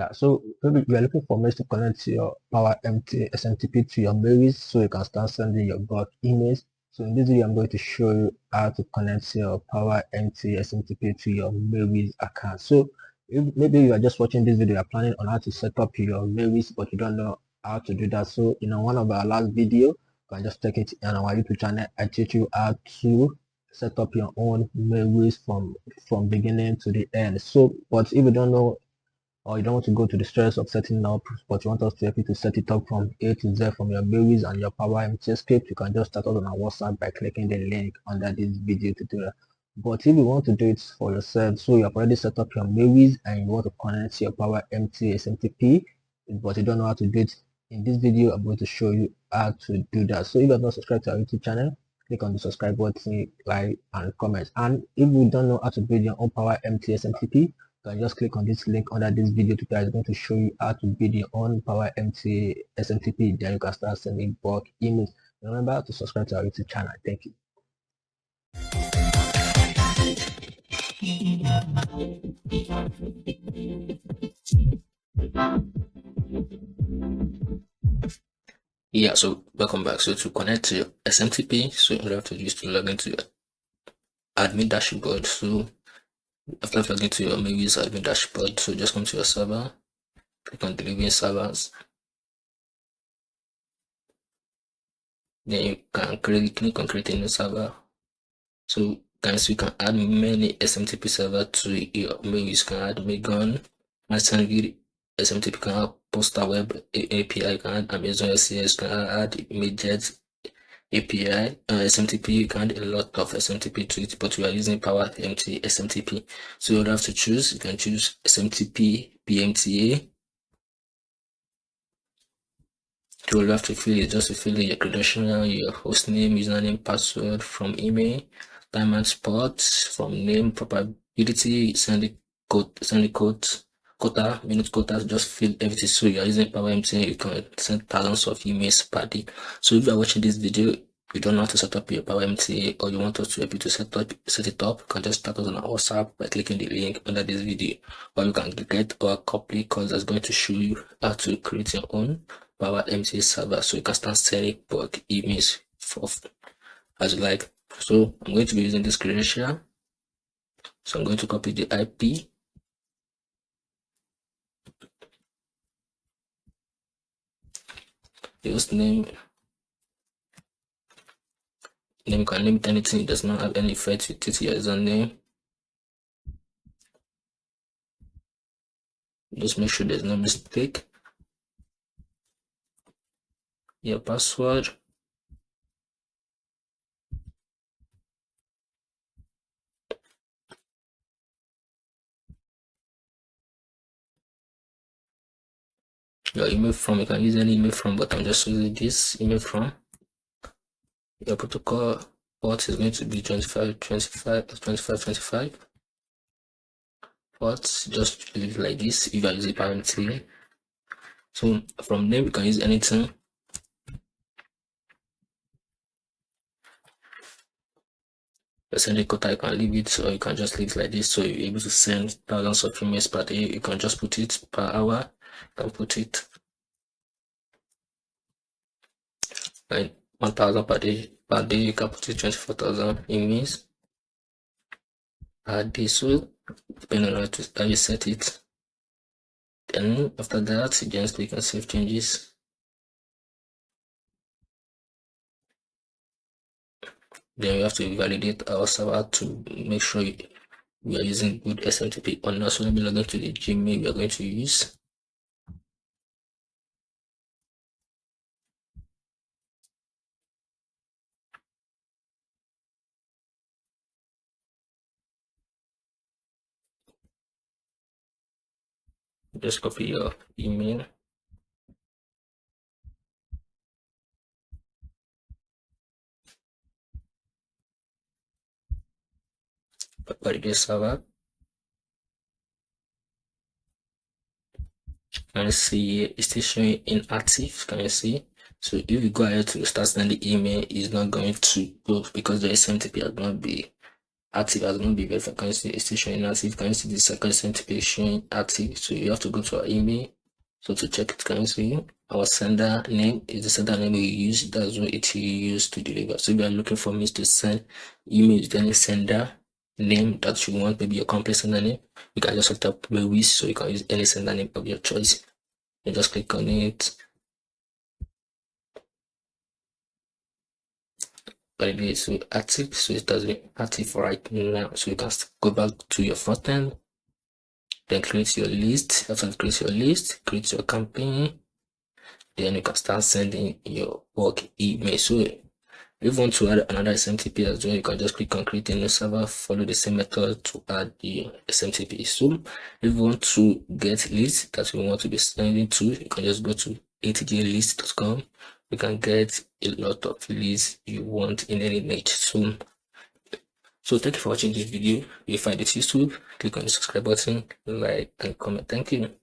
that. So maybe you are looking for ways to connect to your PowerMTA SMTP to your MailWizz so you can start sending your bulk emails. So in this video, I'm going to show you how to connect your PowerMTA SMTP to your MailWizz account. So if maybe you are just watching this video, you're planning on how to set up your MailWizz, but you don't know how to do that. So in one of our last video, you can just take it on our YouTube channel. I teach you how to set up your own MailWizz from beginning to the end. So, but if you don't know, or you don't want to go to the stress of setting up, but you want us to help you to set it up from A to Z from your MailWizz and your PowerMTA script, you can just start us on our WhatsApp by clicking the link under this video tutorial. But if you want to do it for yourself, so you have already set up your MailWizz and you want to connect to your PowerMTA SMTP, but you don't know how to do it, in this video I'm going to show you how to do that. So if you have not subscribed to our YouTube channel, click on the subscribe button, like and comment. And if you don't know how to build your own PowerMTA SMTP, you can just click on this link under this video tutorial. It's going to show you how to build your own PowerMTA SMTP. Then you can start sending bulk emails. Remember to subscribe to our YouTube channel. Thank you. Yeah, so welcome back. So to connect to your SMTP, so you have to use to log into your admin dashboard. So after logging into your MailWizz admin dashboard, so just come to your server, click on delivering servers. Then you can click on create a new server. So guys, you can add many SMTP server to your MailWizz. You can add Megon, MySendGrid, SMTP, can add Poster Web API, can add Amazon SCS, can add MailJet API, SMTP. You can add a lot of SMTP to it, but we are using PowerMTA SMTP. So you have to choose. You can choose SMTP PMTA. You will have to fill it, just to fill in your credential, your host name, username, password, from email, time and spot, from name, probability, send the code, quota, minute quota, just fill everything. So you are using PowerMTA, you can send thousands of emails per day. So if you are watching this video, you don't know how to set up your PowerMTA, or you want us to help you to set it up, you can just start us on our WhatsApp by clicking the link under this video, or you can get our copy course that's going to show you how to create your own PowerMTA server, so you can start sending bulk emails as you like. So I'm going to be using this credential. So I'm going to copy the IP. The host name. Name, you can name it anything, it does not have any effect with it. Your username. Just make sure there's no mistake. Your password. Your email from, you can use any email from, but I'm just using this email from. Your protocol port is going to be 2525. Port, just leave it like this if you are using PowerMTA. So from name, you can use anything. Sending quota, you can leave it, or you can just leave it like this, so you're able to send thousands of emails per day. You can just put it per hour. You can put it like 1,000 per day. Per day, you can put it 24,000 emails per day. So depending on how you set it. Then after that, you just click on save changes. Then we have to validate our server to make sure we are using good SMTP or not. So let me log into the Gmail we are going to use. Just copy your email. Validate server. Can you see it's still showing inactive? Can you see? So if you go ahead to start sending the email, it's not going to go because the SMTP has not been active has not been verified. Can you see it's still showing active? Can you see the second SMTP showing active? So you have to go to our email. So to check it, can you see our sender name is the sender name we use? That's what it used to deliver. So if you are looking for me to send email to any sender name that you want, maybe your company sender name, you can just set up MailWizz, so you can use any sender name of your choice. You just click on it. Validate so active, so it has been active right now. So you can go back to your front end, then create your list. After create your list, create your campaign, then you can start sending your work email. So if you want to add another SMTP as well, you can just click on create a new server, follow the same method to add the SMTP. So if you want to get lists that you want to be sending to, you can just go to atglist.com. You can get a lot of lists you want in any niche. So thank you for watching this video. If you find it useful, click on the subscribe button, like and comment. Thank you.